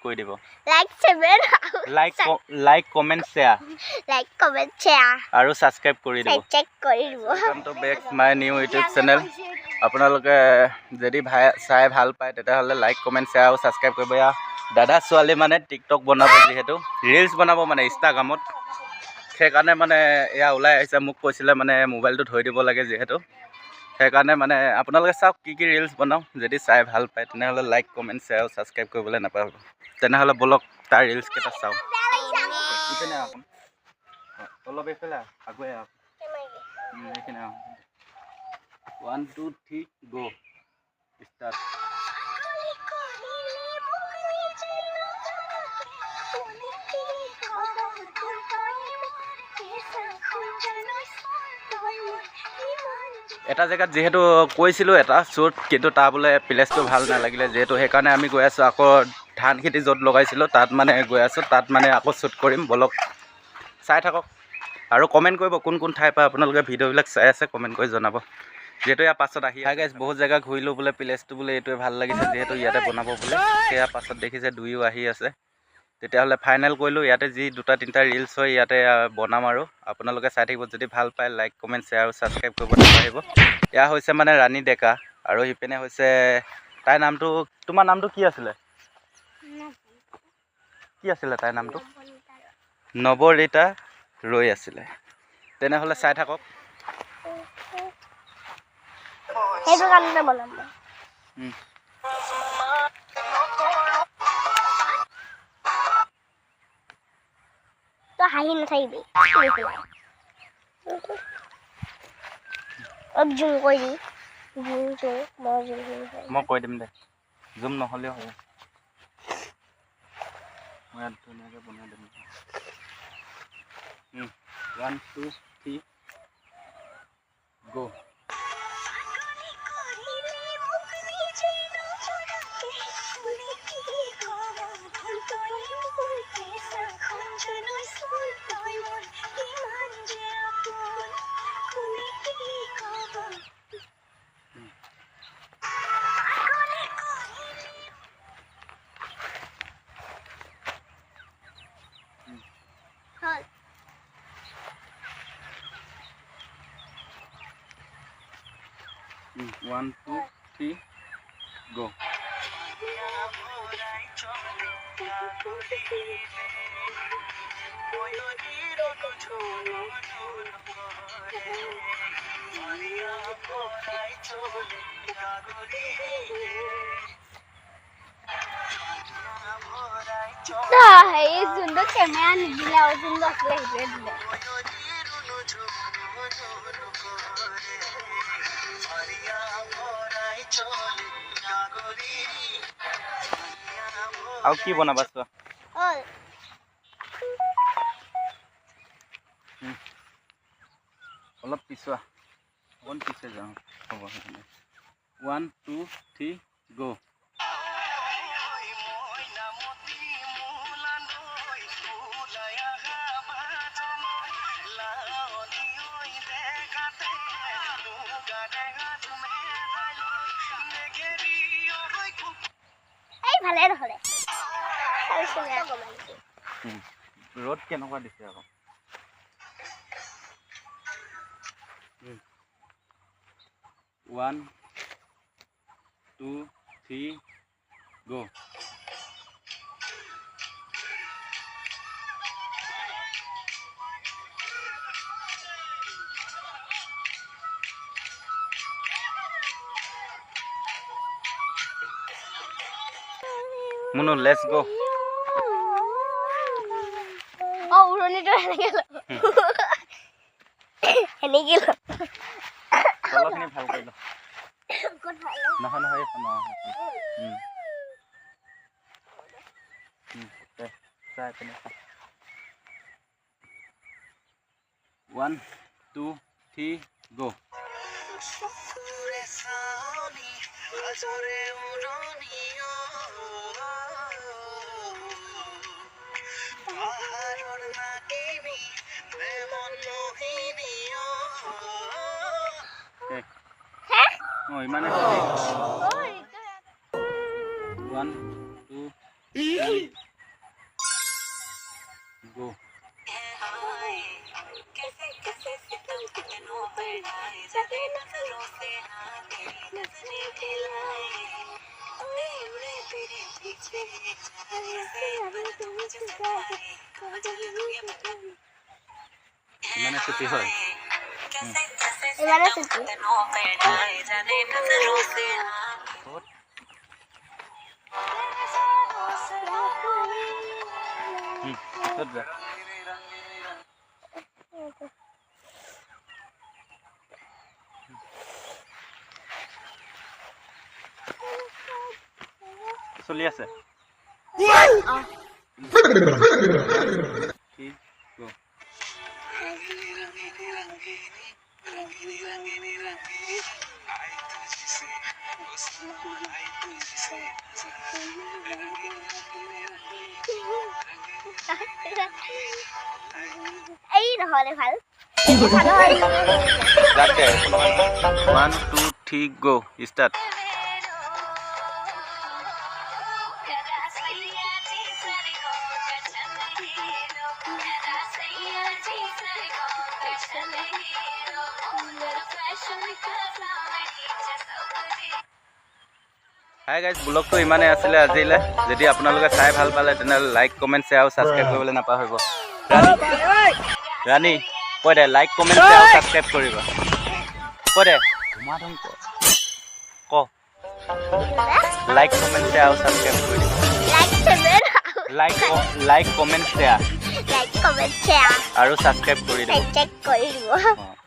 কৰি দিব like comment share আৰু সাবস্ক্ৰাইব কৰি দিব welcome to back my new YouTube channel আপোনালোকে যদি চাই ভাল পায় তেতিয়াহ'লে লাইক কমেন্ট শেয়াৰ আৰু সাবস্ক্ৰাইব কৰিব ইয়া দাদা ছোৱালী মানে টিকটক বনাব যিহেতু ৰিলছ বনাব মানে ইনষ্টাগ্ৰামত সেইকাৰণে মানে এয়া ওলাই আহিছে মোক কৈছিলে মানে মোবাইলটো থৈ দিব লাগে যিহেতু সেইকাৰণে মানে আপোনালোকে চাওক কি কি ৰিলছ বনাওঁ যদি চাই ভাল পায় তেনেহ'লে লাইক কমেণ্ট শ্বেয়াৰ আৰু ছাবস্ক্ৰাইব কৰিবলৈ নাপাহৰিব তেনেহ'লে বলক তাৰ ৰিলছকেইটা চাওঁ ইপিনে অলপ এইফালে আগুৱাই আহক এইখিনি 1 2 3 গো ষ্টাৰ্ট এটা জেগাত যেহেতু কৈছিলোঁ এটা শ্বুট কিন্তু তাৰ বোলে প্লেচটো ভাল নালাগিলে যিহেতু সেইকাৰণে আমি গৈ আছোঁ আকৌ ধান খেতি য'ত লগাইছিলোঁ তাত মানে গৈ আছোঁ তাত মানে আকৌ শ্বুট কৰিম বলক চাই থাকক আৰু কমেণ্ট কৰিব কোন কোন ঠাইৰ পৰা আপোনালোকে ভিডিঅ'বিলাক চাই আছে কমেণ্ট কৰি জনাব যিহেতু ইয়াৰ পাছত আহি গাইছ বহুত জেগা ঘূৰিলোঁ বোলে প্লেচটো বোলে এইটোৱে ভাল লাগিছে যিহেতু ইয়াতে বনাব বোলে সেয়া পাছত দেখিছে দুয়ো আহি আছে তেতিয়াহ'লে ফাইনেল কৰিলোঁ ইয়াতে যি দুটা তিনিটা ৰিলছ হয় ইয়াতে বনাম আৰু আপোনালোকে চাই থাকিব যদি ভাল পায় লাইক কমেণ্ট শ্বেয়াৰ আৰু ছাবস্ক্ৰাইব কৰিব নাপাহৰিব এয়া হৈছে মানে ৰাণী ডেকা আৰু সিপিনে হৈছে তাইৰ নামটো তোমাৰ নামটো কি আছিলে তাইৰ নামটো নৱৰীতা ৰৈ আছিলে তেনেহ'লে চাই থাকক সেইটো কাৰণে বনাম তো হাঁহি নাথাকিবি জুম কৰি মই কৈ দিম দে জুম নহ'লেও হ'ব মই ইয়াত ধুনীয়াকৈ বনাই দিম 1 2 3 গো One, 2, 3, go. এই যোনটো কেমেৰা নিদিলে আৰু যোনটো আছিলে সেইটোৱে দিলে আৰু কি বনাবা চোৱা অলপ পিছোৱা অকণ পিছে যাওঁ হ'ব 1 2 3 গো ভালে নহ'লে ৰ'দ কেনেকুৱা দিছে আকৌ 1 2 3 গো Munu, let's go. Oh, uronito এনেকে ল তলখিনি ভাল কৰি ল নহয় নহয় এখন চাই পিনে 1 2 3 go Oh, gimana tadi? 1 2 Go. Mana cuti hoy? Mana cuti? Tốt rồi. চলি আছে ঠিক গো এই নহলে ভাল যাকে 1 2 3 গো স্টার্ট হাই গাইজ ব্লগটো ইমানেই আছিলে আজিলৈ যদি আপোনালোকে চাই ভাল পালে তেনেহ'লে লাইক কমেণ্ট শ্বেয়াৰ আৰু ছাবস্ক্ৰাইব কৰিবলৈ নাপাহৰিব ৰাণী কৈ দে লাইক কমেণ্ট শ্বেয়াৰ আৰু ছাবস্ক্ৰাইব কৰিবা কৈ দে ধুমা ধুম ক লাইক কমেণ্ট শ্বেয়াৰ আৰু ছাবস্ক্ৰাইব কৰি দিবা লাইক কমেণ্ট শ্বেয়াৰ আৰু ছাবস্ক্ৰাইব কৰি দিব